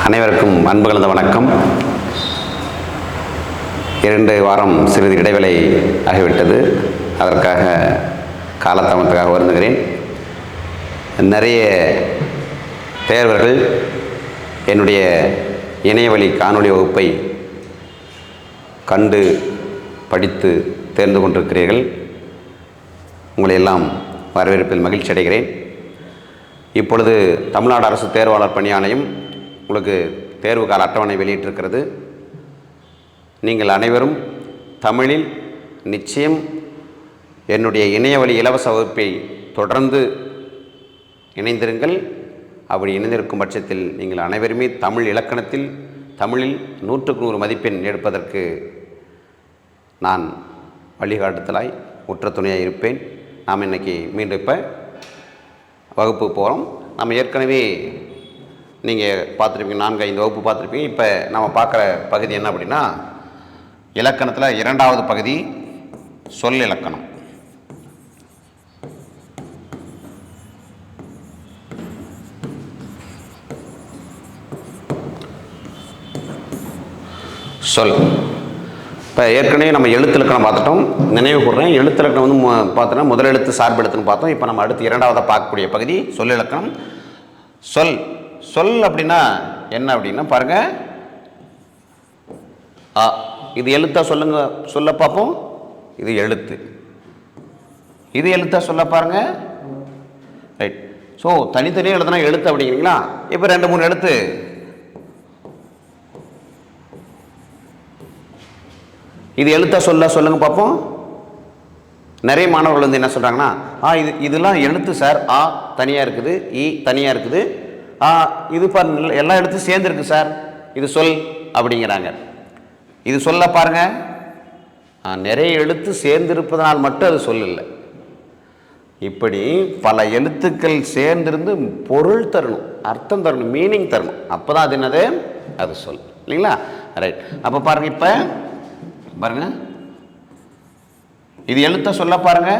அனைவருக்கும் அன்பு கலந்த வணக்கம். 2 வாரம் சிறிது இடைவேளை ஆகிவிட்டது. அதற்காக காலதாமதத்துக்காக வருந்துகிறேன். நிறைய தேர்வர்கள் என்னுடைய இணையவழி காணொளி வகுப்பை கண்டு படித்து தேர்ந்து கொண்டிருக்கிறீர்கள். உங்களை எல்லாம் வரவேற்பதில் மகிழ்ச்சி அடைகிறேன். இப்பொழுது தமிழ்நாடு அரசு தேர்வாளர் பணி ஆணையம் உங்களுக்கு தேர்வு கால அட்டவணை வெளியிட்டிருக்கிறது. நீங்கள் அனைவரும் தமிழில் நிச்சயம் என்னுடைய இணையவழி இலவச வகுப்பை தொடர்ந்து இணைந்திருங்கள். அப்படி இணைந்திருக்கும் பட்சத்தில் நீங்கள் அனைவருமே தமிழ் இலக்கணத்தில் தமிழில் 100க்கு 100 மதிப்பெண் எடுப்பதற்கு நான் வழிகாட்டுதலாய் உற்ற துணையாக இருப்பேன். நாம் இன்றைக்கி மீண்டும் இப்போ வகுப்பு போகிறோம். நம்ம ஏற்கனவே நீங்கள் பார்த்துருப்பீங்க, 4-5 வகுப்பு பார்த்துருப்பீங்க. இப்போ நம்ம பார்க்குற பகுதி என்ன அப்படின்னா, இலக்கணத்தில் 2வது பகுதி சொல் இலக்கணம். சொல். இப்போ ஏற்கனவே நம்ம எழுத்திலக்கணம் பார்த்துட்டோம். நினைவு கூறுறேன், எழுத்திலக்கணம் வந்து பார்த்தோன்னா முதல் எழுத்து சார்பு எழுத்துன்னு பார்த்தோம். இப்போ நம்ம அடுத்து 2வதாக பார்க்கக்கூடிய பகுதி சொல் இலக்கணம். சொல் அப்படின்னா என்ன அப்படின்னா பாருங்கள், இது எழுத்தா சொல்லுங்க, சொல்ல பார்ப்போம். இது எழுத்து, இது எழுத்தா சொல்ல பாருங்க. ரைட். ஸோ தனித்தனியாக எழுதுனா எழுத்து அப்படிங்கிறீங்களா? இப்போ 2-3 எழுத்து இது எழுத்தா சொல்லுங்க பார்ப்போம். நிறைய மாணவர்கள் வந்து என்ன சொல்கிறாங்கன்னா, இதெல்லாம் எழுத்து சார், தனியாக இருக்குது, தனியாக இருக்குது, இது எல்லா எழுத்தும் சேர்ந்துருக்கு சார், இது சொல் அப்படிங்கிறாங்க. இது சொல்ல பாருங்க, நிறைய எழுத்து சேர்ந்திருப்பதனால் மட்டும் அது சொல் இல்லை. இப்படி பல எழுத்துக்கள் சேர்ந்திருந்து பொருள் தரணும், அர்த்தம் தரணும், மீனிங் தரணும். அப்போ தான் அது என்னது, அது சொல் இல்லைங்களா? ரைட். அப்போ பாருங்கள், இப்போ பாருங்க, இது எழுத்த சொல்ல பாருங்க,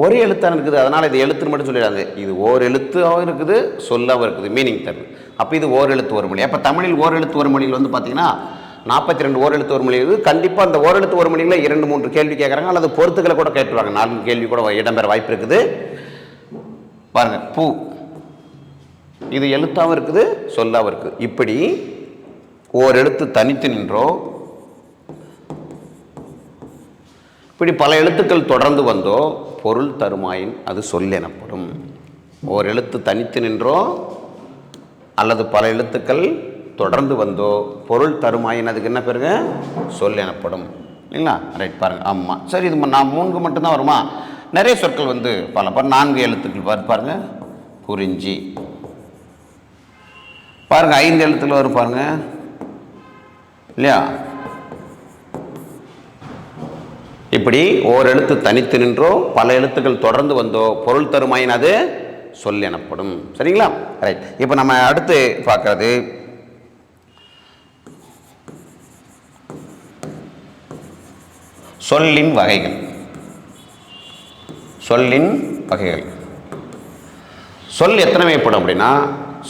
ஒரு எழுத்தான இருக்குது, அதனால் இது எழுத்துன்னு மட்டும் சொல்லிடாது. இது ஓர் எழுத்தாகவும் இருக்குது, சொல்லாகவும் இருக்குது, மீனிங் தருது. அப்போ இது ஓர் எழுத்து ஒரு மொழி. அப்போ தமிழில் ஓர் எழுத்து ஒரு மொழியில் வந்து பார்த்தீங்கன்னா 42 ஓர் எழுத்து ஒரு மொழி இருக்குது. கண்டிப்பாக அந்த ஓர் எழுத்து ஒரு மொழியில் 2-3 கேள்வி கேட்குறாங்க, அல்லது பொறுத்துக்களை கூட கேட்டுருவாங்க. 4 கேள்வி கூட இடம்பெற வாய்ப்பு இருக்குது. பாருங்க, பூ, இது எழுத்தாகவும் இருக்குது, சொல்லாகவும் இருக்குது. இப்படி ஓர் எழுத்து தனித்து நின்றோ, இப்படி பல எழுத்துக்கள் தொடர்ந்து வந்தோ பொருள் தருமாயின் அது சொல் எனப்படும். ஓர் எழுத்து தனித்து நின்றோ அல்லது பல எழுத்துக்கள் தொடர்ந்து வந்தோ பொருள் தருமாயின் அதுக்கு என்ன பேருங்க, சொல் எனப்படும் இல்லைங்களா? ரைட். பாருங்கள், ஆமாம் சரி. இது நான் 3 மட்டும்தான் வருமா? நிறைய சொற்கள் வந்து பல 4 எழுத்துக்கள் பாருங்க. குறிஞ்சி பாருங்கள், 5 எழுத்துக்கள் வரும் பாருங்க இல்லையா? இப்படி ஓர் எழுத்து தனித்து நின்றோ பல எழுத்துக்கள் தொடர்ந்து வந்தோ பொருள் தருமாயின் அது சொல் எனப்படும். சரிங்களா? ரைட். இப்போ நம்ம அடுத்து பார்க்கறது சொல்லின் வகைகள். சொல்லின் வகைகள். சொல் எத்தனை வகைப்படும் அப்படின்னா,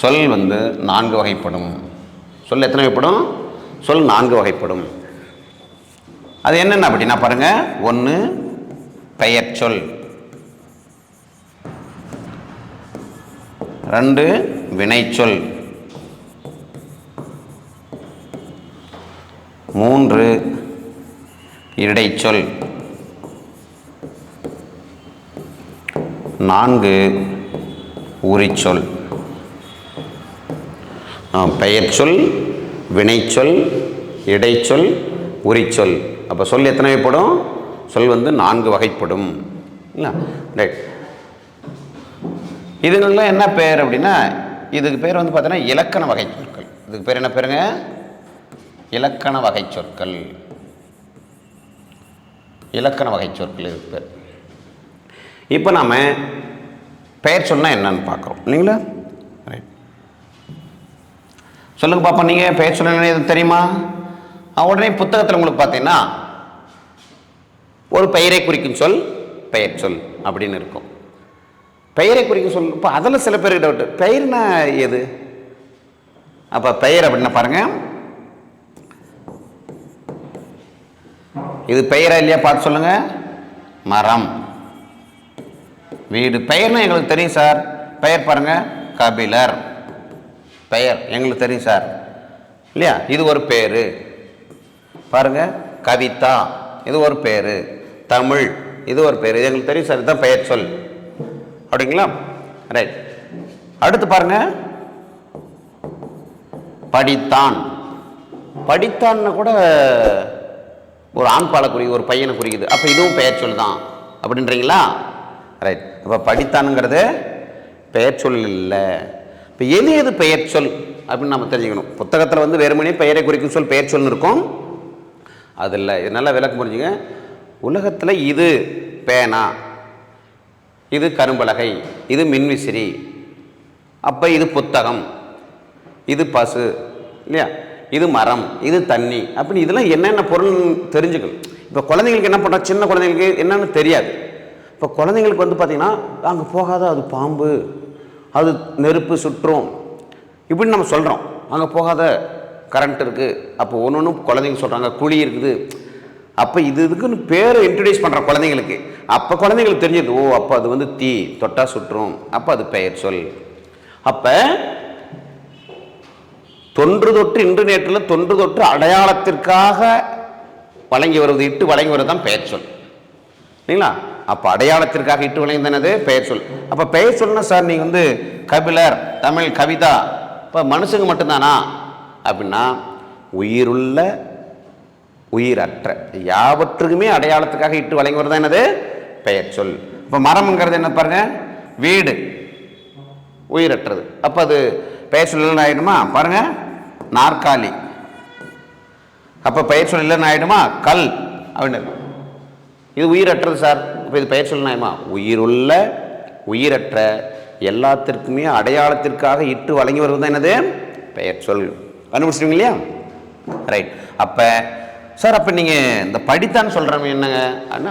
சொல் வந்து 4 வகைப்படும். சொல் எத்தனை வகைப்படும்? சொல் 4 வகைப்படும். அது என்னென்ன அப்படின்னா பாருங்க, 1 பெயர் சொல், 2 வினைச்சொல், 3 இடைச்சொல், 4 உரிச்சொல். பெயர் சொல், வினைச்சொல், இடைச்சொல், உரிச்சொல். அப்போ சொல் எத்தனை வகைப்படும்? சொல் வந்து 4 வகைப்படும் இல்லை? ரைட். இதுங்கெல்லாம் என்ன பேர் அப்படின்னா, இதுக்கு பேர் வந்து பார்த்தீங்கன்னா இலக்கண வகை சொற்கள். இதுக்கு பேர் என்ன பேருங்க? இலக்கண வகை சொற்கள். இலக்கண வகை சொற்கள் இதுக்கு பேர். இப்போ நாம் பெயர் சொன்னால் என்னன்னு பார்க்குறோம் இல்லைங்களா? ரைட். சொல்லுங்க பார்ப்போம், நீங்கள் பெயர் சொன்ன எது தெரியுமா? உடனே புத்தகத்தில் உங்களுக்கு பார்த்தீங்கன்னா ஒரு பெயரை குறிக்கும் சொல் பெயர் சொல் அப்படின்னு இருக்கும். பெயரை குறிக்கும் சொல். இப்போ அதில் சில பேருக்கு டவுட்டு, பெயர்னா எது? அப்போ பெயர் அப்படின்னா பாருங்க, இது பெயரா இல்லையா பார்த்து சொல்லுங்க. மரம். வீடு. பெயர்னா எங்களுக்கு தெரியும் சார். பெயர் பாருங்க, கபிலர். பெயர் எங்களுக்கு தெரியும் சார் இல்லையா? இது ஒரு பேரு பாருங்க. கவிதா இது ஒரு பேரு. தமிழ் இது ஒரு பேரு. இது எங்களுக்கு தெரியும் சார். இதுதான் பெயர் சொல் அப்படிங்களா? ரைட். அடுத்து பாருங்க, படித்தான். படித்தான்னு கூட ஒரு ஆண் பாலை குறிக்குது, ஒரு பையனை குறிக்குது. அப்போ இதுவும் பெயர் சொல் தான் அப்படின்றீங்களா? ரைட். அப்போ படித்தானுங்கிறது பெயர் சொல் இல்லை. இப்போ எது எது பெயர் சொல் அப்படின்னு நம்ம தெரிஞ்சுக்கணும். புத்தகத்தில் வந்து வெறுமனே பெயரை குறிக்கும் சொல் பெயர் சொல்னு இருக்கும். அது இல்லை. இது நல்லா விளக்கம் புரிஞ்சுங்க. உலகத்தில் இது பேனா, இது கரும்பலகை, இது மின்விசிறி, அப்போ இது புத்தகம், இது பசு இல்லையா, இது மரம், இது தண்ணி அப்படின்னு இதெல்லாம் என்னென்ன பொருள் தெரிஞ்சுக்கணும். இப்போ குழந்தைங்களுக்கு என்ன பண்ணுறோம், சின்ன குழந்தைங்களுக்கு என்னென்னு தெரியாது. இப்போ குழந்தைங்களுக்கு வந்து பார்த்திங்கன்னா அங்கே போகாத, அது பாம்பு, அது நெருப்பு சுற்றும் இப்படின்னு நம்ம சொல்கிறோம். அங்கே போகாத, கரண்ட் இருக்குது. அப்போ ஒன்று ஒன்று குழந்தைங்க சொல்கிறாங்க, குழி இருக்குது. அப்போ இதுக்குன்னு பேரை இன்ட்ரடியூஸ் பண்ணுறோம் குழந்தைங்களுக்கு. அப்போ குழந்தைங்களுக்கு தெரிஞ்சது, ஓ அப்போ அது வந்து தீ தொட்டா சுற்றும், அப்போ அது பெயர் சொல். அப்போ தொன்று தொற்று இன்று நேற்றில் தொன்று தொற்று அடையாளத்திற்காக வழங்கி வருவது, இட்டு வழங்கி வருவது தான் பெயர் சொல் இல்லைங்களா? அப்போ அடையாளத்திற்காக இட்டு வழங்கி தானது பெயர் சொல். அப்போ பெயர் சொல்னா சார் நீங்கள் வந்து கபிலர், தமிழ், கவிதா, இப்போ மனுஷங்க மட்டும்தானா அப்படின்னா உயிருள்ள உயிரற்ற யாவற்றுக்குமே அடையாளத்துக்காக இட்டு வழங்கி வருது என்னது பெயர் சொல். இப்போ மரம்ங்கிறது என்ன பாருங்க, வீடு உயிரற்றது. அப்போ அது பெயர் சொல் இல்லைன்னு ஆயிடுமா? பாருங்க, நாற்காலி. அப்போ பெயர் சொல் இல்லைன்னு ஆயிடுமா? கல் அப்படின்னு. இது உயிரற்றது சார். இப்போ இது பெயர் சொல் ஆயிடுமா? உயிருள்ள உயிரற்ற எல்லாத்திற்குமே அடையாளத்திற்காக இட்டு வழங்கி வருவது என்னது பெயர் சொல். கண்டுபிடிச்சிருவீங்க இல்லையா? ரைட். அப்போ சார் அப்போ நீங்கள் இந்த படித்தான் சொல்கிறவங்க என்னங்க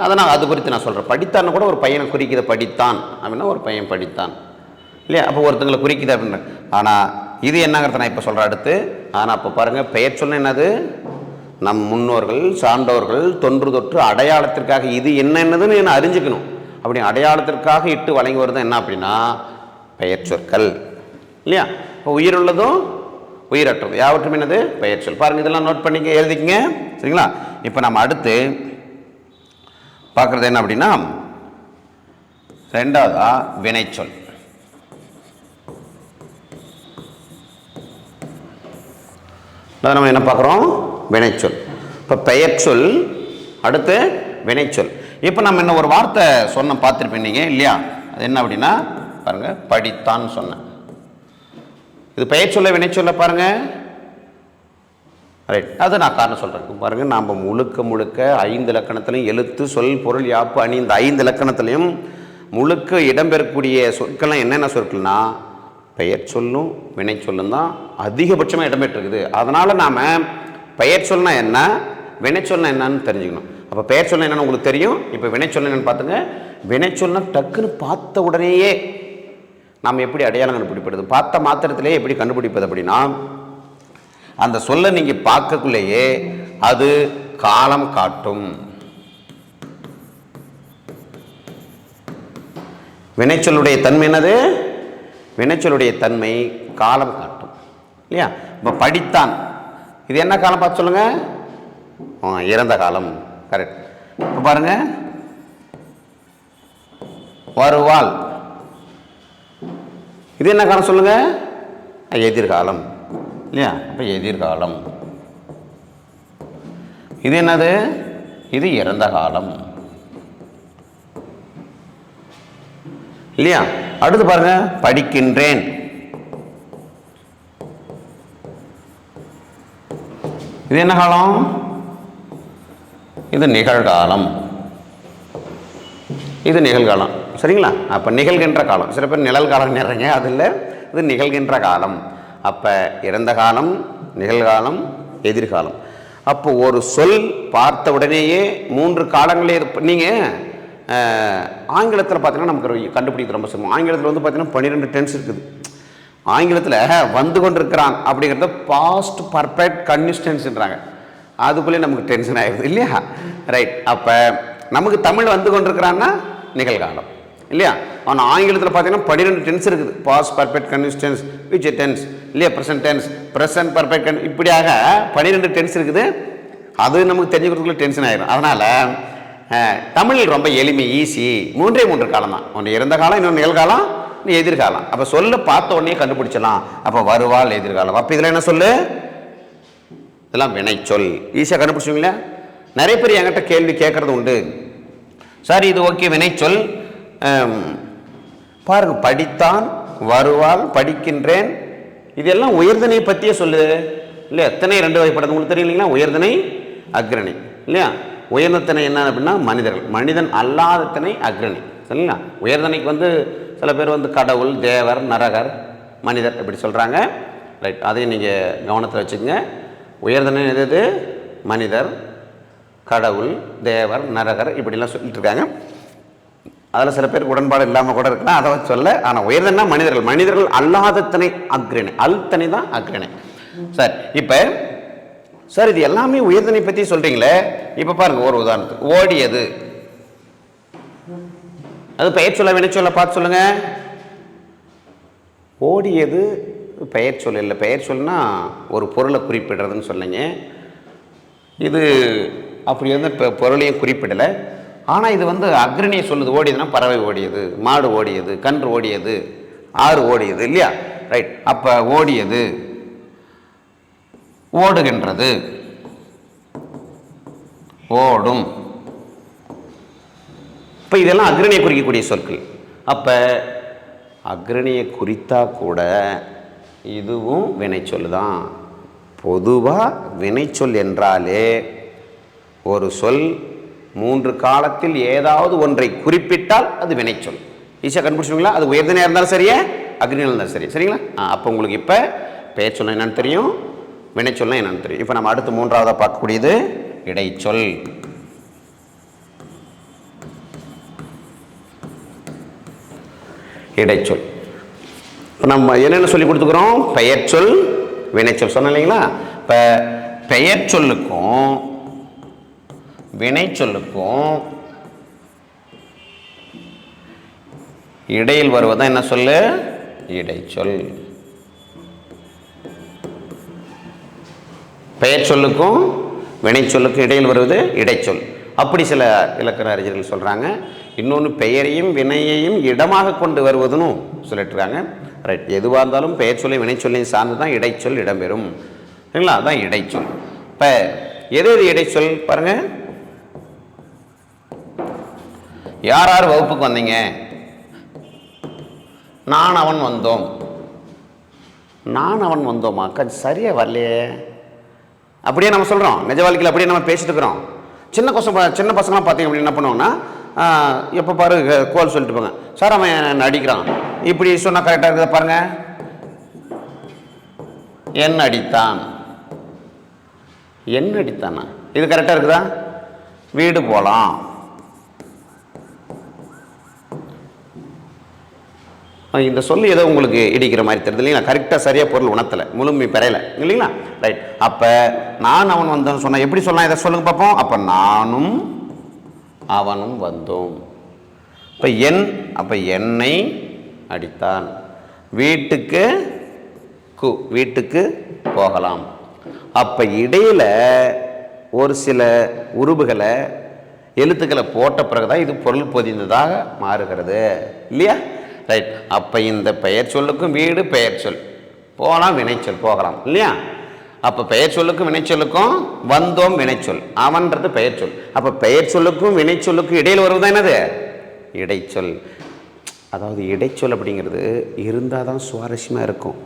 அதை நான் அது குறித்து நான் சொல்கிறேன். படித்தான்னு கூட ஒரு பையனை குறிக்கிற, படித்தான் அப்படின்னா ஒரு பையன் படித்தான் இல்லையா? அப்போ ஒருத்தங்களை குறிக்குது அப்படின்ற. ஆனால் இது என்னங்கிறத நான் இப்போ சொல்கிறேன் அடுத்து. ஆனால் அப்போ பாருங்கள், பெயர் சொல் என்னது, நம் முன்னோர்கள் சான்றோர்கள் தொன்று தொற்று அடையாளத்திற்காக இது என்னதுன்னு என்ன அறிஞ்சுக்கணும். அப்படி அடையாளத்திற்காக இட்டு வழங்கி வருது என்ன அப்படின்னா பெயர் சொற்கள் இல்லையா? இப்போ உயிர் உள்ளதும் உயிரற்றது யாவற்றும் என்னது பெயர் சொல். பாருங்கள், இதெல்லாம் நோட் பண்ணிக்க, எழுதிக்கங்க சரிங்களா? இப்போ நம்ம அடுத்து பார்க்குறது என்ன அப்படின்னா ரெண்டாவதா வினைச்சொல். நம்ம என்ன பார்க்குறோம், வினைச்சொல். இப்போ பெயர் சொல், அடுத்து வினைச்சொல். இப்போ நம்ம என்ன ஒரு வார்த்தை சொன்ன பார்த்துருப்பீங்க நீங்கள் இல்லையா? அது என்ன அப்படின்னா பாருங்கள், படித்தான் சொன்னேன். இது பெயர் சொல்ல வினைச்சொல்ல பாருங்க. ரைட். அது நான் காரணம் சொல்கிறேன் பாருங்கள். நாம் முழுக்க 5 இலக்கணத்திலையும் எழுத்து சொல் பொருள் யாப்பு அணி இந்த 5 இலக்கணத்திலையும் முழுக்க இடம்பெறக்கூடிய சொற்கள்லாம் என்னென்ன சொற்கள்னா பெயர் சொல்லும் வினை சொல்லும் தான் அதிகபட்சமாக இடம்பெற்றிருக்குது. அதனால் நாம் பெயர் சொல்னா என்ன வினை சொல்னா என்னன்னு தெரிஞ்சுக்கணும். அப்போ பெயர் சொல்ல என்னன்னு உங்களுக்கு தெரியும். இப்போ வினை சொல்ல என்னன்னு பார்த்துங்க. வினை சொல்னா டக்குன்னு பார்த்த உடனேயே நாம் எப்படி அடையாளம் கண்டுபிடிப்பது, பார்த்த மாத்திரத்திலேயே எப்படி கண்டுபிடிப்பது அப்படின்னா அந்த சொல்ல நீங்கள் பார்க்கக்குள்ளேயே அது காலம் காட்டும். வினைச்சொல்லுடைய தன்மை என்னது, வினைச்சொல்லுடைய தன்மை காலம் காட்டும் இல்லையா? இப்போ படித்தான் இது என்ன காலம் பார்த்து சொல்லுங்க, இறந்த காலம். கரெக்ட். இப்போ பாருங்க, வருவாள் இது என்ன காலம் சொல்லுங்க, எதிர்காலம் இல்லையா? அப்போ எதிர்காலம். இது என்னது, இது இறந்த காலம் இல்லையா? அடுத்து பாருங்க, படிக்கின்றேன் இது என்ன காலம், இது நிகழ்காலம். இது நிகழ்காலம் சரிங்களா? அப்போ நிகழ்கின்ற காலம். சில பேர் நிழல் காலம் நிறைங்க, அது இல்லை, இது நிகழ்கின்ற காலம். அப்போ இறந்த காலம், நிகழ்காலம், எதிர்காலம். அப்போ ஒரு சொல் பார்த்த உடனேயே 3 காலங்களே நீங்கள் ஆங்கிலத்தில் பார்த்தீங்கன்னா நமக்கு கண்டுபிடிக்க ரொம்ப சிரமம். ஆங்கிலத்தில் வந்து பார்த்தீங்கன்னா 12 டென்ஸ் இருக்குது. ஆங்கிலத்தில் வந்து கொண்டிருக்கிறான் அப்படிங்கிறத பாஸ்ட் பர்ஃபெக்ட் கன்டினியூஸ் அதுக்குள்ளே நமக்கு டென்ஷன் ஆகிடுது இல்லையா? ரைட். அப்போ நமக்கு தமிழ் வந்து கொண்டிருக்கிறான்னா நிகழ்காலம் இல்லையா? ஆனால் ஆங்கிலத்தில் பார்த்தீங்கன்னா 12 டென்ஸ் இருக்குது. Past perfect continuous tense, future tense இல்லையா, ப்ரெசன்ட் டென்ஸ், ப்ரெசன்ட் பர்ஃபெக்ட் இப்படியாக 12 டென்ஸ் இருக்குது. அது நமக்கு தெரிஞ்சுக்கிறதுக்குள்ள டென்ஷன் ஆகிடும். அதனால் தமிழ் ரொம்ப எளிமை, ஈஸி. 3 காலம் தான். ஒன்று இறந்த காலம், இன்னொன்று நிகழ்காலம், இன்னும் எதிர்காலம். அப்போ சொல்ல பார்த்த உடனே கண்டுபிடிச்சலாம். அப்போ வருவாள் எதிர்காலம். அப்போ இதில் என்ன சொல்லு? இதெல்லாம் வினைச்சொல். ஈஸியாக கண்டுபிடிச்சிங்களா? நிறைய பேர் என்கிட்ட கேள்வி கேட்கறது உண்டு. சார் இது ஓகே வினைச்சொல், பாருங்க படித்தான், வருவாள், படிக்கின்றேன், இதெல்லாம் உயர்தனை பற்றியே சொல்லுது இல்லையா? எத்தனை 2 வகைப்படுறது உங்களுக்கு தெரியும் இல்லைங்களா? உயர்தனை, அக்ரணி இல்லையா? உயர்ந்தத்தனை என்ன அப்படின்னா மனிதர்கள், மனிதன் அல்லாதத்தனை அக்ரணி சரிங்களா? உயர்தனைக்கு வந்து சில பேர் வந்து கடவுள், தேவர், நரகர், மனிதர் இப்படி சொல்கிறாங்க. ரைட். அதையும் நீங்கள் கவனத்தில் வச்சுக்கோங்க. உயர்தனை எது? மனிதர், கடவுள், தேவர், நரகர் இப்படிலாம் சொல்லிட்டு இருக்காங்க. அதில் சில பேருக்கு உடன்பாடு இல்லாமல் கூட இருக்குன்னா அதை சொல்ல. ஆனால் உயர்தனா மனிதர்கள், மனிதர்கள் அல்லாதத்தனை அக்ரணை, அல்தனை தான் அக்ரணை. சார் இப்போ சார் இது எல்லாமே உயர்தனை பற்றி சொல்கிறீங்களே, இப்போ பாருங்க ஒரு உதாரணத்துக்கு ஓடியது, அது பெயர் சொல்ல வினைச்சொல்ல பார்த்து சொல்லுங்க. ஓடியது பெயர் சொல் இல்லை. பெயர் சொல்லுனா ஒரு பொருளை குறிப்பிடுறதுன்னு சொன்னீங்க. இது அப்படி வந்து இப்போ பொருளையும் குறிப்பிடலை. ஆனால் இது வந்து அக்ரணியை சொல்லுது. ஓடியதுன்னா பறவை ஓடியது, மாடு ஓடியது, கன்று ஓடியது, ஆறு ஓடியது இல்லையா? ரைட். அப்போ ஓடியது, ஓடுகின்றது, ஓடும். இப்போ இதெல்லாம் அக்ரணியை குறிக்கக்கூடிய சொற்கள். அப்போ அக்ரணியை குறித்தா கூட இதுவும் வினைச்சொல் தான். பொதுவாக வினைச்சொல் என்றாலே ஒரு சொல் 3 காலத்தில் ஏதாவது ஒன்றை குறிப்பிட்டால் அது வினைச்சொல். ஈஸியாக கண்டுபிடிச்சிங்களா? அது உயர்தனையாக இருந்தாலும் சரியே, அக்ரணியாக இருந்தாலும் சரி. சரிங்களா? அப்போ உங்களுக்கு இப்போ பெயர் சொல்ல என்னன்னு தெரியும், வினைச்சொல்னா என்னன்னு தெரியும். இப்போ நம்ம அடுத்து 3ஆவதாக பார்க்கக்கூடியது இடைச்சொல். இடைச்சொல் இப்போ நம்ம என்னென்ன சொல்லி கொடுத்துக்கிறோம்? பெயர் சொல், வினைச்சொல் சொன்னோம் இல்லைங்களா? இப்போ பெயர் சொல்லுக்கும் வினைச்சொல்லுக்கும் இடையில் வருவதான் என்ன சொல்லு? இடைச்சொல். பெயர் சொல்லுக்கும் வினைச்சொல்லுக்கும் இடையில் வருவது இடைச்சொல். அப்படி சில இலக்கண அறிஞர்கள் சொல்கிறாங்க. இன்னொன்று பெயரையும் வினையையும் இடமாக கொண்டு வருவதுன்னு சொல்லிட்டுருக்காங்க. ரைட். எதுவாக இருந்தாலும் பெயர் சொல்லி வினைச்சொல்லையும் சார்ந்து தான் இடைச்சொல் இடம்பெறும் சரிங்களா? அதுதான் இடைச்சொல். இப்போ எது எது இடைச்சொல் பாருங்கள். யார் யார் வகுப்புக்கு வந்தீங்க? நான் அவன் வந்தோம். நான் அவன் வந்தோமா? சரியாக வரலையே. அப்படியே நம்ம சொல்கிறோம். நிஜ வாழ்க்கையில் அப்படியே நம்ம பேசிட்டு இருக்கிறோம். சின்ன பசங்களாம் பார்த்தீங்க அப்படின்னு என்ன பண்ணுவாங்கன்னா, எப்போ பாரு கோல் சொல்லிட்டு போங்க, சார் அவன் அடிக்கிறான் இப்படி சொன்னால் கரெக்டாக இருக்குதா பாருங்க. என்ன அடித்தான், என்ன அடித்தானா, இது கரெக்டாக இருக்குதா? வீடு போகலாம், இந்த சொல்லி ஏதோ உங்களுக்கு இடிக்கிற மாதிரி தெரியுது இல்லைங்களா? கரெக்டாக சரியாக பொருள் உணர்த்தலை, முழுமை பெறையலை இல்லைங்களா? ரைட். அப்போ நான் அவன் வந்தோன்னு சொன்னால் எப்படி சொல்லலாம்? இதை சொல்லுங்க பார்ப்போம். அப்போ நானும் அவனும் வந்தோம். இப்போ அப்போ என்னை அடித்தான். வீட்டுக்கு போகலாம். அப்போ இடையில் ஒரு சில உருபுகளை எழுத்துக்களை போட்ட பிறகுதான் இது பொருள் பொதிந்ததாக மாறுகிறது இல்லையா? ரைட். அப்போ இந்த பெயர் சொல்லுக்கும் வீடு பெயர் சொல், போகலாம் வினைச்சொல், போகலாம் இல்லையா? அப்போ பெயர் சொல்லுக்கும் வினைச்சொல்லுக்கும் வந்தோம் வினைச்சொல், அவன்றது பெயர் சொல். அப்போ பெயர் சொல்லுக்கும் வினைச்சொல்லுக்கும் இடையில் வருவதா என்னது? இடைச்சொல். அதாவது இடைச்சொல் அப்படிங்கிறது இருந்தால் தான் சுவாரஸ்யமாக இருக்கும்.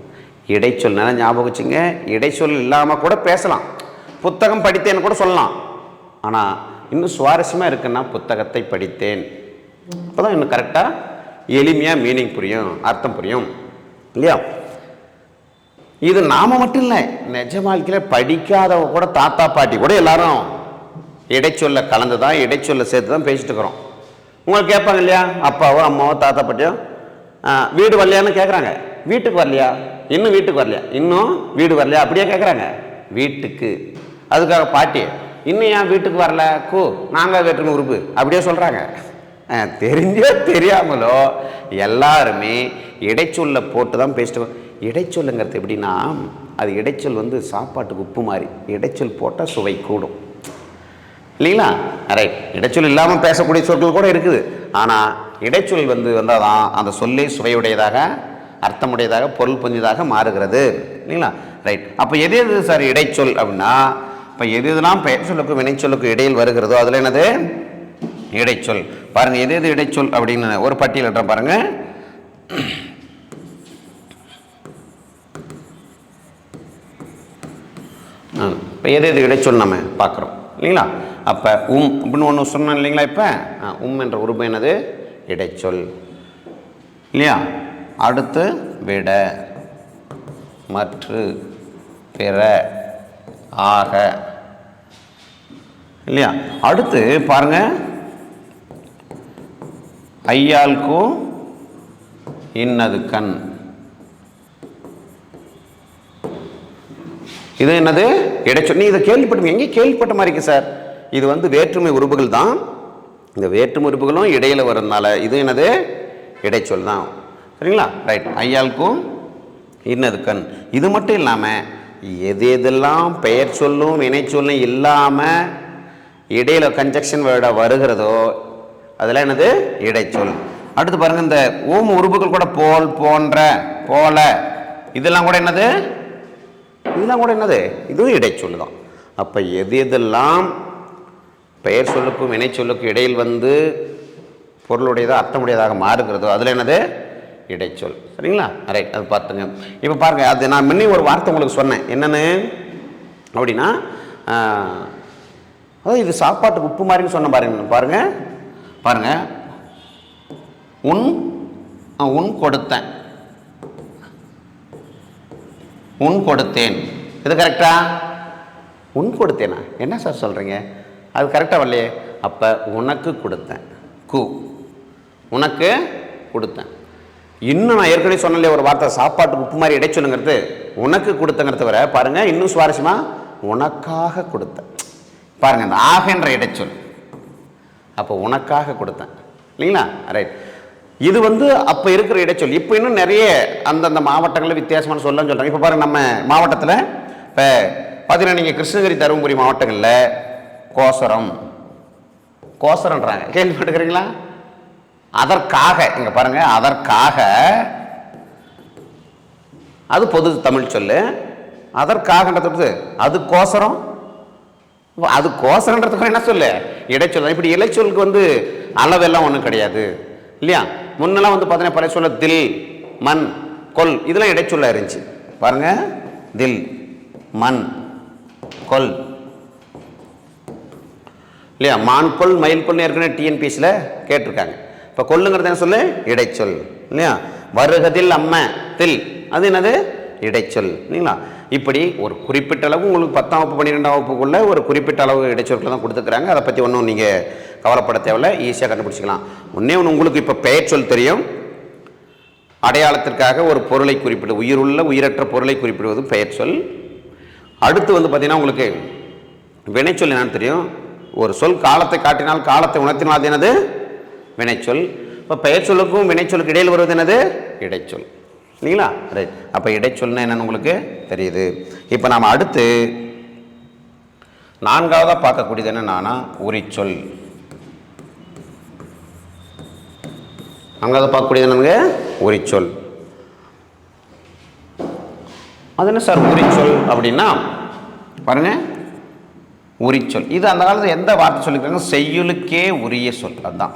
இடைச்சொல் நல்லா ஞாபகம் வச்சுங்க. இடைச்சொல் இல்லாமல் கூட பேசலாம், புத்தகம் படித்தேன்னு கூட சொல்லலாம். ஆனால் இன்னும் சுவாரஸ்யமாக இருக்குன்னா புத்தகத்தை படித்தேன், அப்போ தான் இன்னும் கரெக்டாக எளிமையாக மீனிங் புரியும், அர்த்தம் புரியும் இல்லையா? இது நாம மட்டும் இல்லை, நிஜ வாழ்க்கையில் படிக்காதவ கூட தாத்தா பாட்டி கூட எல்லாரும் இடைச்சொல்ல கலந்து தான், இடைச்சொல்ல சேர்த்து தான் பேசிட்டு இருக்கிறோம். உங்களுக்கு கேட்பாங்க இல்லையா, அப்பாவோ அம்மாவோ தாத்தா பாட்டியோ வீடு வரலையான்னு கேட்குறாங்க. வீட்டுக்கு வரலையா, இன்னும் வீட்டுக்கு வரலையா, இன்னும் வீடு வரலையா, அப்படியே கேட்குறாங்க. வீட்டுக்கு, அதுக்காக பாட்டி இன்னும் ஏன் வீட்டுக்கு வரல, கூ நாங்கள் வேற்றுமை உறுப்பு அப்படியே சொல்கிறாங்க. தெரிஞ்சோ தெரியாமலோ எல்லாருமே இடைச்சொல்ல போட்டு தான் பேசிட்டு. இடைச்சொல்லுங்கிறது எப்படின்னா, அது இடைச்சொல் வந்து சாப்பாட்டுக்கு உப்பு மாதிரி, இடைச்சொல் போட்டால் சுவை கூடும் இல்லைங்களா? ரைட். இடைச்சொல் இல்லாமல் பேசக்கூடிய சொற்கள் கூட இருக்குது. ஆனால் இடைச்சொல் வந்தால் தான் அந்த சொல்லே சுவையுடையதாக, அர்த்தமுடையதாக, பொருள் பொஞ்சியதாக மாறுகிறது இல்லைங்களா? ரைட். அப்போ எது எது சார் இடைச்சொல் அப்படின்னா, இப்போ எது எதுலாம் பெயர் சொல்லுக்கும் வினைச்சொல்லுக்கு இடையில் வருகிறதோ அதில் என்னது இடைச்சொல். பாருங்கள், எது எது இடைச்சொல் அப்படின்னு ஒரு பட்டியலிட்ட பாருங்கள். இப்போ எது எது இடைச்சொல் நம்ம பார்க்குறோம் இல்லைங்களா? அப்போ அப்படின்னு ஒன்று சொன்னோம் இல்லைங்களா? இப்போ என்ற உருவம் என்னது இடைச்சொல் இல்லையா? அடுத்து விட, மற்று, பிற, ஆக இல்லையா? அடுத்து பாருங்க, ஐயாளுக்கும் இன்னது கண், இது என்னது இடைச்சொல். நீ இதை கேள்விப்பட்டு எங்கே கேள்விப்பட்ட மாதிரி இருக்கு சார். இது வேற்றுமை உறுப்புகள் தான். இந்த வேற்றுமை உறுப்புகளும் இடையில வரதுனால இது என்னது இடைச்சொல் தான். சரிங்களா? ரைட். ஐயாளுக்கும் இன்னது கண். இது மட்டும் இல்லாமல் எது எதெல்லாம் பெயர் சொல்லும் வினை சொல்லும் இல்லாமல் இடையில கன்ஜக்ஷன் வேர்டா வருகிறதோ அதெல்லாம் என்னது இடைச்சொல். அடுத்து பாருங்க, இந்த ஓம் உறுப்புகள் கூட போல், போன்ற, போல இதெல்லாம் கூட என்னது, இதெல்லாம் கூட என்னது, இதுவும் இடைச்சொல் தான். அப்போ எது எதெல்லாம் பெயர் சொல்லுக்கும் வினை சொல்லுக்கும் இடையில் பொருளுடையதாக அர்த்தமுடையதாக மாறுகிறதோ அதில் என்னது இடைச்சொல். சரிங்களா? ரைட். அது பார்த்துங்க. இப்போ பாருங்க, அது நான் முன்னே ஒரு வார்த்தை உங்களுக்கு சொன்னேன். என்னன்னு அப்படின்னா, அதாவது இது சாப்பாட்டுக்கு உப்பு மாதிரின்னு சொன்ன பாருங்க பாருங்க. உன் கொடுத்தேன், உன் கொடுத்தேன், இது கரெக்டா? உன் கொடுத்தேனா? என்ன சார் சொல்கிறீங்க? அது கரெக்டாக வரலையே. அப்போ உனக்கு கொடுத்தேன், உனக்கு கொடுத்தேன். இன்னும் நான் ஏற்கனவே சொன்னல ஒரு வார்த்தை, சாப்பாட்டுக்கு உப்பு மாதிரி இடைச்சொல்லுங்கிறது உனக்கு கொடுத்தங்கிறது வர பாருங்க. இன்னும் சுவாரஸ்யமா உனக்காக கொடுத்தேன். பாருங்க, இந்த ஆகன்ற இடைச்சொல். அப்போ உனக்காக கொடுத்தேன் இல்லைங்களா? ரைட். இது அப்போ இருக்கிற இடைச்சொல். இப்போ இன்னும் நிறைய அந்தந்த மாவட்டங்களில் வித்தியாசமான சொல்லன்னு சொல்கிறாங்க. இப்போ பாருங்கள், நம்ம மாவட்டத்தில் இப்போ பார்த்தீங்கன்னா, நீங்கள் கிருஷ்ணகிரி, தருமபுரி மாவட்டங்களில் கோசரம்ன்றாங்க, கேள்விப்பட்டுக்கிறீங்களா? அதற்காக, இங்கே பாருங்கள், அதற்காக அது பொது தமிழ் சொல்லு. அதற்காகன்றது அதுக்கோசரம், அதுக்கோசரன்றதுக்கு என்ன சொல்லு இடைச்சொல். இப்படி இடைச்சொலுக்கு அளவெல்லாம் ஒன்றும் கிடையாது இல்லையா? முன்னெல்லாம் பார்த்தீங்கன்னா பழைய சொல்ல தில், மண், கொல் இதெல்லாம் இடைச்சொல்ல இருந்துச்சு. பாருங்க, தில், மண், கொல் இல்லையா? மான் கொல், மயில் கொல் ஏற்கனவே டிஎன்பிஎஸ்சியில் கேட்டிருக்காங்க. இப்போ கொல்லுங்கிறது என்ன சொல்லு இடைச்சொல் இல்லையா? வருகதில் அம்ம தில், அது என்னது இடைச்சொல் இல்லைங்களா? இப்படி ஒரு குறிப்பிட்ட அளவு உங்களுக்கு 10ஆம் வகுப்பு 12ஆம் வகுப்புக்குள்ள ஒரு குறிப்பிட்ட அளவு இடைச்சொற்கள் தான் கொடுத்துருக்குறாங்க. அதை பற்றி ஒன்றும் நீங்கள் கவலைப்பட தேவையில்லை, ஈஸியாக கண்டுபிடிச்சிக்கலாம். ஒன்றே ஒன்று, உங்களுக்கு இப்போ பெயர் சொல் தெரியும். அடையாளத்திற்காக ஒரு பொருளை குறிப்பிடு, உயிருள்ள உயிரற்ற பொருளை குறிப்பிடுவது பெயர் சொல். அடுத்து பார்த்தீங்கன்னா உங்களுக்கு வினைச்சொல் என்னன்னு தெரியும். ஒரு சொல் காலத்தை காட்டினால், காலத்தை உணர்த்தினால் அது என்னது வினைச்சொல். இப்போ பெயர் சொல்லுக்கும் வினைச்சொல்லுக்கு இடையில் வருவது என்னது இடைச்சொல் இல்லைங்களா? ரைட். அப்போ இடைச்சொல்னா என்னன்னு உங்களுக்கு தெரியுது. இப்போ நாம் அடுத்து 4ஆவதாக பார்க்கக்கூடியது என்னன்னா உரிச்சொல். 4ஆவது பார்க்கக்கூடியது என்னங்க உரிச்சொல். அது என்ன சார் உரிச்சொல் அப்படின்னா, பாருங்க, உரிச்சொல் இது அந்த காலத்தில் எந்த வார்த்தை சொல்லியிருக்காங்க? செய்யுளுக்கே உரிய சொல். அதுதான்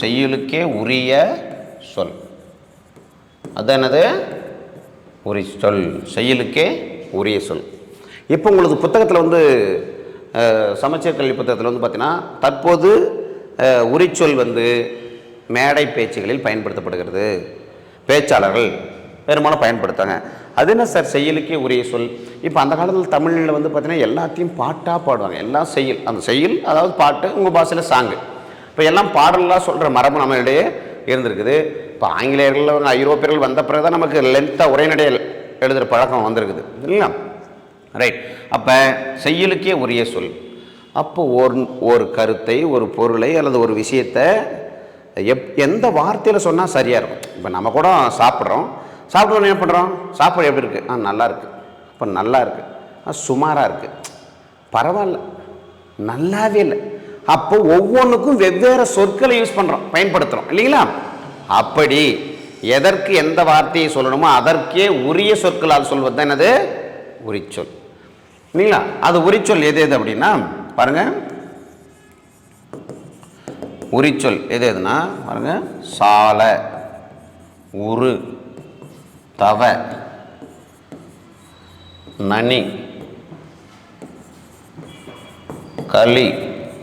செய்யுளுக்கே உரிய சொல். அது என்னது உரிச்சொல், செய்யுளுக்கே உரிய சொல். இப்போ உங்களுக்கு புத்தகத்தில் சமச்சீர் கல்வி புத்தகத்தில் பார்த்தீங்கன்னா, தற்போது உரிச்சொல் மேடை பேச்சுகளில் பயன்படுத்தப்படுகிறது. பேச்சாளர்கள் பெரும்பாலும் பயன்படுத்தாங்க. அது என்ன சார் செய்யுளுக்கே உரிய சொல்? இப்போ அந்த காலத்தில் தமிழில் பார்த்தீங்கன்னா எல்லாத்தையும் பாட்டாக பாடுவாங்க. எல்லாம் செய்யுள், அந்த செய்யுள் அதாவது பாட்டு, உங்கள் பாஷையில் சாங்கு. இப்போ எல்லாம் பாடலாக சொல்கிற மரபு நம்மளிடையே இருந்திருக்குது. இப்போ ஆங்கிலேயர்கள் ஐரோப்பியர்கள் வந்த பிறகு தான் நமக்கு லென்த்தாக உரைநடையில் எழுதுகிற பழக்கம் வந்திருக்குது இல்லைங்களா? ரைட். அப்போ செய்யுளுக்கே உரிய சொல். அப்போ ஒரு கருத்தை, ஒரு பொருளை அல்லது ஒரு விஷயத்தை எந்த வார்த்தையில் சொன்னால் சரியாக இருக்கும். இப்போ நம்ம கூட சாப்பிட்றோம், சாப்பிட்றோன்னு என்ன பண்ணுறோம்? சாப்பாடு எப்படி இருக்குது? நல்லா இருக்குது. இப்போ நல்லா இருக்குது, சுமாராக இருக்குது, பரவாயில்ல, நல்லாவே இல்லை. அப்போ ஒவ்வொன்றுக்கும் வெவ்வேறு சொற்களை யூஸ் பண்ணுறோம், பயன்படுத்துகிறோம் இல்லைங்களா? அப்படி எதற்கு எந்த வார்த்தையை சொல்லணுமோ அதற்கே உரிய சொற்களால் சொல்வது தான் என்னது? உரிச்சொல் இல்லைங்களா? அது உரிச்சொல் எது எது அப்படின்னா பாருங்க, உரிச்சொல் எது எதுனா பாருங்க, சால, உரு, தவ, நனி, களி,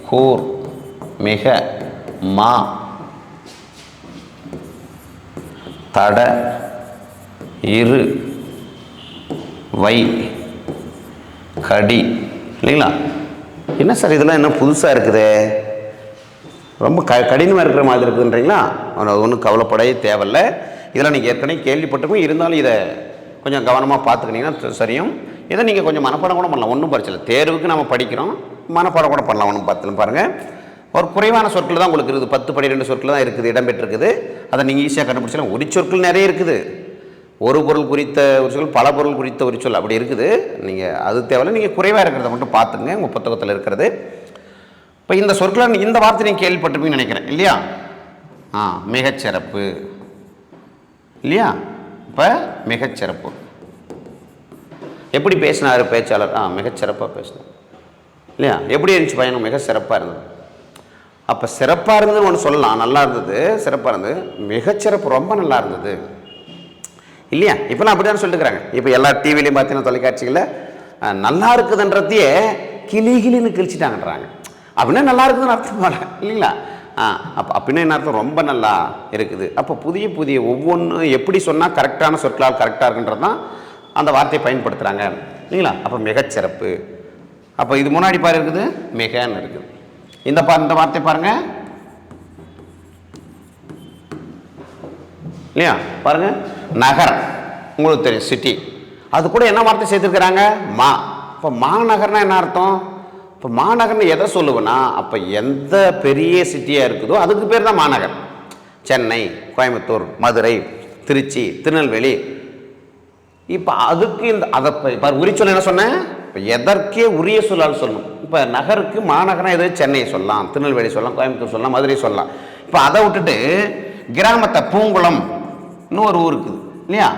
கூர், மிக, மா, தட, இரு, வை, கடி இல்லைங்களா? என்ன சார் இதெல்லாம் என்ன புதுசாக இருக்குது, ரொம்ப கடினமாக இருக்கிற மாதிரி இருக்குதுன்றீங்களா? ஒன்றும் கவலைப்படவே தேவையில்லை. இதெல்லாம் நீங்கள் ஏற்கனவே கேள்விப்பட்டிருக்கோம். இருந்தாலும் இதை கொஞ்சம் கவனமாக பார்த்துக்கிட்டிங்கன்னா சரியும். இதை நீங்கள் கொஞ்சம் மனப்பாடம் கூட பண்ணலாம், ஒன்றும் பிரச்சனை இல்லை. தேர்வுக்கு நம்ம படிக்கிறோம், மனப்பாடம் கூட பண்ணலாம், ஒன்றும் பார்த்து பாருங்கள். ஒரு குறைவான சொற்கள் தான் உங்களுக்கு இருக்குது, 10-12 சொற்கள் தான் இருக்குது, இடம்பெற்றிருக்குது. அதை நீங்கள் ஈஸியாக கண்டுபிடிச்சலாம். உரிச்சொற்கள் நிறைய இருக்குது. ஒரு பொருள் குறித்த ஒரு சொல், பல பொருள் குறித்த ஒரு சொல் அப்படி இருக்குது. நீங்கள் அது தேவையில்லை, நீங்கள் குறைவாக இருக்கிறத மட்டும் பார்த்துங்க உங்கள் புத்தகத்தில் இருக்கிறது. இப்போ இந்த சொற்களை இந்த வார்த்தை நீங்கள் கேள்விப்பட்டிருப்பீங்கன்னு நினைக்கிறேன் இல்லையா? மிகச்சிறப்பு இல்லையா? இப்போ மிகச்சிறப்பு எப்படி பேசினார் பேச்சாளர்? மிகச்சிறப்பாக பேசினார் இல்லையா? எப்படி இருந்துச்சு பயணம்? மிக சிறப்பாக இருந்தது. அப்போ சிறப்பாக இருந்ததுன்னு ஒன்று சொல்லலாம், நல்லா இருந்தது, சிறப்பாக இருந்தது. மிகச்சிறப்பு ரொம்ப நல்லா இருந்தது இல்லையா? இப்போலாம் அப்படி தான் சொல்லிட்டுருக்காங்க. இப்போ எல்லா டிவிலையும் பார்த்தீங்கன்னா தொலைக்காட்சிகளில் நல்லா இருக்குதுன்றதையே கிளின்னு கிழிச்சிட்டாங்கன்றாங்க. அப்படின்னா நல்லா இருக்குதுன்னு அர்த்தம் போல இல்லைங்களா? அப்படின்னா என்ன அர்த்தம்? ரொம்ப நல்லா இருக்குது. அப்போ புதிய புதிய ஒவ்வொன்று எப்படி சொன்னால் கரெக்டான சொற்களால் கரெக்டாக இருக்குன்றது தான் அந்த வார்த்தையை பயன்படுத்துகிறாங்க இல்லைங்களா? அப்போ மிகச்சிறப்பு. அப்போ இது முன்னாடி பாரு இருக்குது, மிகன்னு இருக்குது. இந்த வார்த்தை பாருங்க இல்லையா? பாருங்க, நகர் உங்களுக்கு தெரியும், சிட்டி. அது கூட என்ன வார்த்தை சேர்த்துருக்கிறாங்க? மா. இப்போ மாநகர்னா என்ன அர்த்தம்? இப்போ மாநகர்னு எதை சொல்லுவேன்னா, அப்போ எந்த பெரிய சிட்டியாக இருக்குதோ அதுக்கு பேர் தான் மாநகர். சென்னை, கோயம்புத்தூர், மதுரை, திருச்சி, திருநெல்வேலி. இப்போ அதுக்கு அதை உரிச்சொல் என்ன சொன்னேன்? இப்போ எதற்கே உரிய சொல்லால் சொல்லணும். இப்போ நகருக்கு மாநகரம் எது? சென்னை சொல்லலாம், திருநெல்வேலி சொல்லலாம், கோயம்புத்தூர் சொல்லலாம், மதுரை சொல்லலாம். இப்போ அதை விட்டுட்டு கிராமத்தை பூங்குளம் ஒரு ஊர் இருக்குது இல்லையா?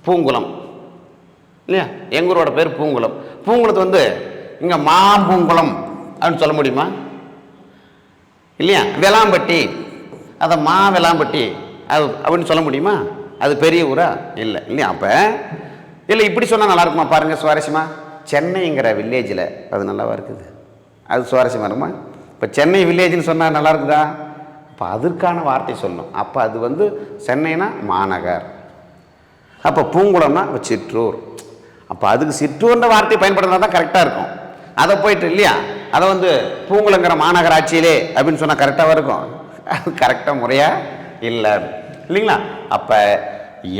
பூங்குளம் இல்லையா? எங்கூரோட பேர் பூங்குளம். பூங்குளத்து வந்து இங்கே மாம்பூங்குளம் அப்படின்னு சொல்ல முடியுமா? இல்லையா? வெளாம்பட்டி, அதை வெளாம்பட்டி அது அப்படின்னு சொல்ல முடியுமா? அது பெரிய ஊரா? இல்லை இல்லையா? அப்போ இல்லை இப்படி சொன்னால் நல்லா இருக்குமா? பாருங்கள், சுவாரஸ்யமாக சென்னைங்கிற வில்லேஜில் அது நல்லாவா இருக்குது? அது சுவாரஸ்யமாக இருக்குமா? இப்போ சென்னை வில்லேஜ்னு சொன்னால் நல்லா இருக்குதா? அப்போ அதற்கான வார்த்தை சொல்லணும். அப்போ அது வந்து சென்னைனா மாநகர், அப்போ பூங்குளம்னா சிற்றூர். அப்போ அதுக்கு சிற்றூர்ன்ற வார்த்தையை பயன்படுத்தினா தான் கரெக்டாக இருக்கும். அதை போயிட்டு இல்லையா, அதை வந்து பூங்குளங்கிற மாநகராட்சியிலே அப்படின்னு சொன்னால் கரெக்டாக இருக்கும்? அது கரெக்டாக முறையாக இல்லை இல்லைங்களா? அப்போ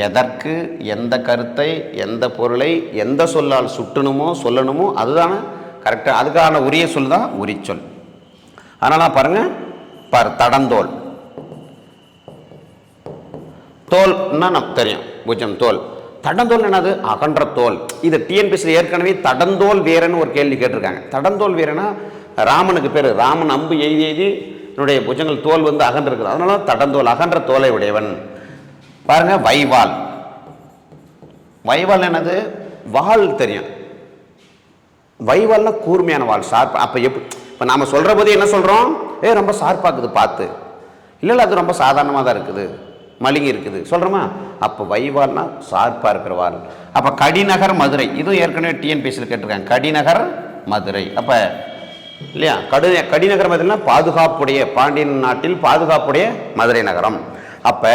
எதற்கு எந்த கருத்தை எந்த பொருளை எந்த சொல்லால் சுட்டணுமோ சொல்லணுமோ அதுதானே கரெக்டாக, அதுக்கான உரிய சொல் தான் உரிச்சொல். அதனால் பாருங்கள், தடந்தோல். தோல்னா நமக்கு தெரியும், புஜம் தோல். தடந்தோல் என்னது? அகன்ற தோல். இது டிஎன்பிஎஸ்சியில் ஏற்கனவே தடந்தோல் வீரன்னு ஒரு கேள்வி கேட்டிருக்காங்க. தடந்தோல் வீரனா ராமனுக்கு பேர். ராமன் அம்பு எய்தி என்னுடைய புஜங்கள் தோல் வந்து அகன்றிருக்குது, அதனால தடந்தோல், அகன்ற தோலை உடையவன். பாருங்க, வைவால். வைவால் என்னது? வால் தெரியும். வைவால்னா கூர்மையான வால், ஷார்ப். அப்போ இப்போ நாம் சொல்கிற போது என்ன சொல்கிறோம்? ரொம்ப ஷார்ப்பாக்குது பார்த்து. இல்லை அது ரொம்ப சாதாரணமாக தான் இருக்குது, மலிங்கி இருக்குது சொல்கிறோமா? அப்போ வைவால்னா ஷார்ப்பாக இருக்கிற வால். அப்போ கடிநகர் மதுரை, இதுவும் ஏற்கனவே டிஎன்பிஎஸ்சியில் கேட்டிருக்காங்க. கடிநகர் மதுரை. அப்போ இல்லையா, கடிநகர் மதுரைனா பாதுகாப்புடைய, பாண்டியன் நாட்டில் பாதுகாப்புடைய மதுரை நகரம். அப்போ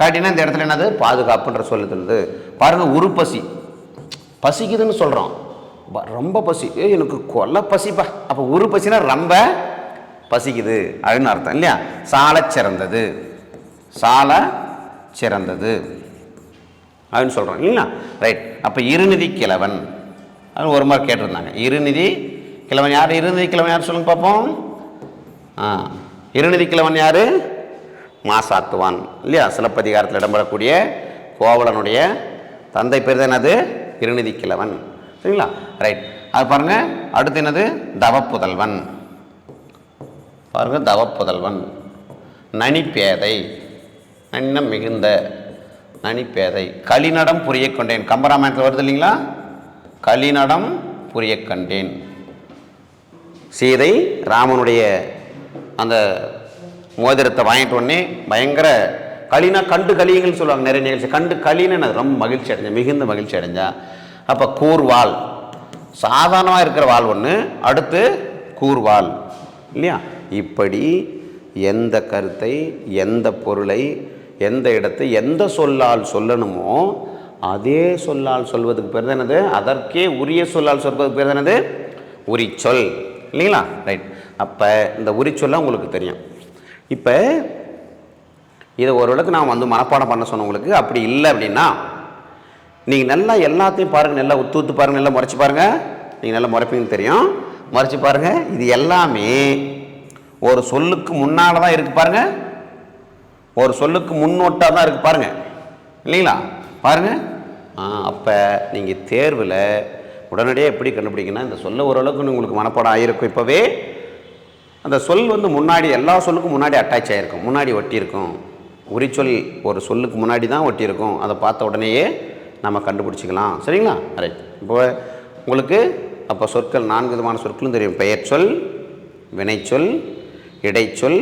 கடினா இந்த இடத்துல என்னது? பாதுகாப்புன்ற சொல்லுது. பாருங்கள், உருப்பசி, பசிக்குதுன்னு சொல்கிறோம், ரொம்ப பசி, எனக்கு கொல்ல பசிப்பா. அப்போ உருப்பசினா ரொம்ப பசிக்குது அப்படின்னு அர்த்தம் இல்லையா? சால சிறந்தது சால சிறந்தது அப்படின்னு சொல்கிறோம் இல்லைங்களா? ரைட். அப்போ இருநிதி கிழவன் அது ஒரு மாதிரி கேட்டிருந்தாங்க. இருநிதி கிழவன் யார்? இருநிதி கிழவன் யார் சொல்லுங்க பார்ப்போம். இருநிதி கிழவன் யார்? மாசாத்துவான் இல்லையா? சிலப்பதிகாரத்தில் இடம்பெறக்கூடிய கோவலனுடைய தந்தை பேர் தான் என்னது? இருநிதி கிழவன். சரிங்களா? ரைட். அது பாருங்க. அடுத்து என்னது? தவப்புதல்வன். பாருங்க, தவப்புதல்வன். நனிப்பேதை, நன்னம் மிகுந்த நனிப்பேதை. களிநடம் புரிய கொண்டேன். கம்பராமாயணத்தில் வருது இல்லைங்களா? களிநடம் புரிய கண்டேன். சீதை ராமனுடைய அந்த மோதிரத்தை வாங்கிட்டு உடனே பயங்கர களினா கண்டு களிங்கன்னு சொல்லுவாங்க நிறைய நிகழ்ச்சி. கண்டு களின்னு ரொம்ப மகிழ்ச்சி அடைஞ்சேன், மிகுந்த மகிழ்ச்சி அடைஞ்சா. அப்போ கூர்வாள், சாதாரணமாக இருக்கிற வாள் ஒன்று, அடுத்து கூர்வாள் இல்லையா? இப்படி எந்த கருத்தை, எந்த பொருளை, எந்த இடத்தை எந்த சொல்லால் சொல்லணுமோ அதே சொல்லால் சொல்வதுக்கு பேர் தான் என்னது? அதற்கே உரிய சொல்லால் சொல்வதுக்கு பேர் தான் என்னது? உரிச்சொல் இல்லைங்களா? ரைட். அப்போ இந்த உரிச்சொல்லாம் உங்களுக்கு தெரியும். இப்போ இதை ஓரளவுக்கு நான் வந்து மனப்பாடம் பண்ண சொன்னவங்களுக்கு அப்படி இல்லை அப்படின்னா நீங்கள் நல்லா எல்லாத்தையும் பாருங்கள், நல்லா உத்து பாருங்கள், நல்லா முறைச்சி பாருங்கள். நீங்கள் நல்லா முறைப்பீங்கன்னு தெரியும். முறைச்சி பாருங்கள். இது எல்லாமே ஒரு சொல்லுக்கு முன்னால் தான் இருக்குது பாருங்கள். ஒரு சொல்லுக்கு முன்னோட்டாக தான் இருக்குது பாருங்கள் இல்லைங்களா? பாருங்கள். அப்போ நீங்கள் தேர்வில் உடனடியாக எப்படி கண்டுபிடிக்கணும்? இந்த சொல்ல ஓரளவுக்கு உங்களுக்கு மனப்பாடம் ஆகிருக்கும். இப்போவே அந்த சொல் வந்து முன்னாடி எல்லா சொல்லுக்கும் முன்னாடி அட்டாச் ஆகிருக்கும், முன்னாடி ஒட்டியிருக்கும். உரிச்சொல் ஒரு சொல்லுக்கு முன்னாடி தான் ஒட்டியிருக்கும். அதை பார்த்த உடனேயே நம்ம கண்டுபிடிச்சிக்கலாம். சரிங்களா? ரைட். இப்போ உங்களுக்கு அப்போ சொற்கள் 4 விதமான சொற்களும் தெரியும். பெயர் சொல், வினைச்சொல், இடைச்சொல்,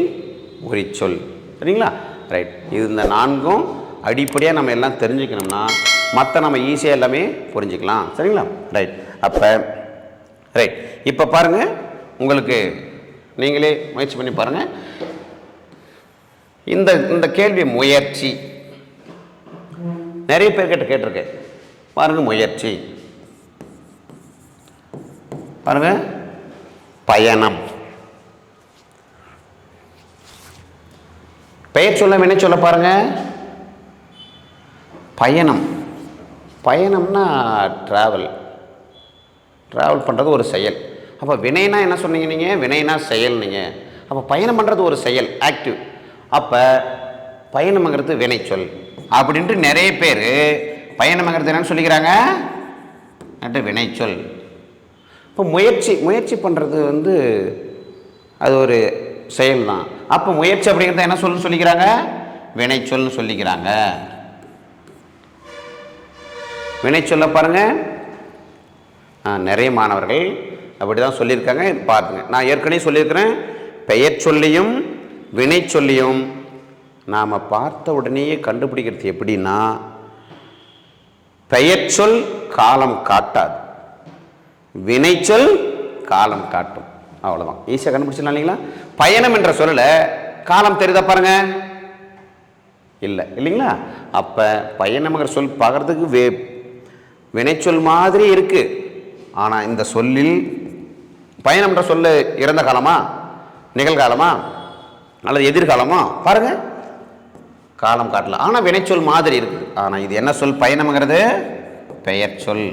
உரிச்சொல். சரிங்களா? ரைட். இது இந்த 4ம் அடிப்படையாக நம்ம எல்லாம் தெரிஞ்சுக்கணும்னா மற்ற நம்ம ஈஸியாக எல்லாமே புரிஞ்சுக்கலாம். சரிங்களா? ரைட். அப்போ ரைட். இப்போ பாருங்கள், உங்களுக்கு நீங்களே முயற்சி பண்ணி பாருங்கள். இந்த கேள்வி முயற்சி நிறைய பேர்கிட்ட கேட்டிருக்கேன். பாருங்கள், முயற்சி பாருங்கள். பயணம். பெயர் சொல்ல வினை சொல்ல பாருங்கள். பயணம். பயணம்னா ட்ராவல் பண்ணுறது ஒரு செயல். அப்போ வினைனா என்ன சொன்னீங்க நீங்கள்? வினைனா செயல். நீங்கள் அப்போ பயணம் பண்ணுறது ஒரு செயல், ஆக்டிவ். அப்போ பயணம்ங்கிறது வினைச்சொல் அப்படின்ட்டு நிறைய பேர் பயணம்ங்கிறது என்னன்னு சொல்லிக்கிறாங்க? வினைச்சொல். இப்போ முயற்சி பண்ணுறது வந்து அது ஒரு செயல் தான். அப்போ முயற்சி அப்படிங்கிறத என்ன சொல்லு சொல்லிக்கிறாங்க? வினைச்சொல்னு சொல்லிக்கிறாங்க. வினைச்சொல்ல பாருங்க. நிறைய மாணவர்கள் அப்படி தான் சொல்லியிருக்காங்க. பாருங்க, நான் ஏற்கனவே சொல்லியிருக்கிறேன். பெயர் சொல்லியும் வினை சொல்லியும் நாம் பார்த்த உடனேயே கண்டுபிடிக்கிறது எப்படின்னா, பெயர் சொல் காலம் காட்டாது, வினைச்சொல் காலம் காட்டும். அவ்வளோதான், ஈஸியாக கண்டுபிடிச்சிடலாம் இல்லைங்களா? பயணம் என்ற சொல்லல காலம் தெரியுதா பாருங்க? இல்லை இல்லைங்களா? அப்போ பயணம்ங்கிற சொல் பார்க்குறதுக்கு வினைச்சொல் மாதிரி இருக்கு. ஆனால் இந்த சொல்லில் பயணம் என்ற சொல்ல இறந்த காலமா, நிகழ்காலமா அல்லது எதிர்காலமா பாருங்க, காலம் காட்டல. ஆனால் வினைச்சொல் மாதிரி இருக்குது. ஆனால் இது என்ன சொல்? பயணம்ங்கிறது பெயர் சொல்.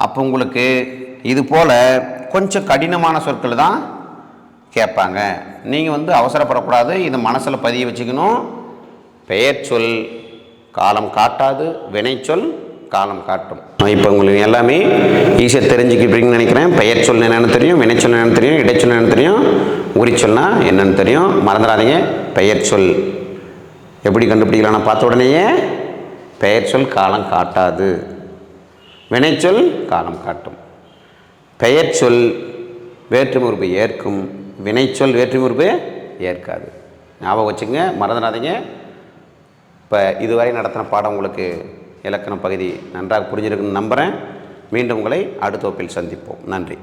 அப்போ உங்களுக்கு இது போல் கொஞ்சம் கடினமான சொற்கள் தான் கேட்பாங்க. நீங்கள் வந்து அவசரப்படக்கூடாது, இதை மனசில் பதிய வச்சுக்கணும். பெயர் சொல் காலம் காட்டாது, வினைச்சொல் காலம் காட்டும். இப்போ உங்களுக்கு எல்லாமே ஈஸியாக தெரிஞ்சுக்கிட்டீங்கன்னு நினைக்கிறேன். பெயர் சொல் என்னென்னு தெரியும், வினைச்சொல் என்னென்னு தெரியும், இடைச்சொல் என்னென்னு தெரியும், உரிச்சொல்னா என்னென்னு தெரியும். மறந்துடாதீங்க, பெயர் சொல் எப்படி கண்டுபிடிக்கலாம்னா பார்த்த உடனேயே பெயர் சொல் காலம் காட்டாது, வினைச்சொல் காலம் காட்டும். பெயர் சொல் வேற்றுமை உறுப்பு ஏற்கும், வினைச்சொல் வேற்றுமை உறுப்பு ஏற்காது. ஞாபகம் வச்சுங்க, மறந்துடாதீங்க. இப்போ இதுவரை நடத்தின பாடம் உங்களுக்கு இலக்கண பகுதி நன்றாக புரிஞ்சிருக்குன்னு நம்புகிறேன். மீண்டும் உங்களை அடுத்த வகுப்பில் சந்திப்போம். நன்றி.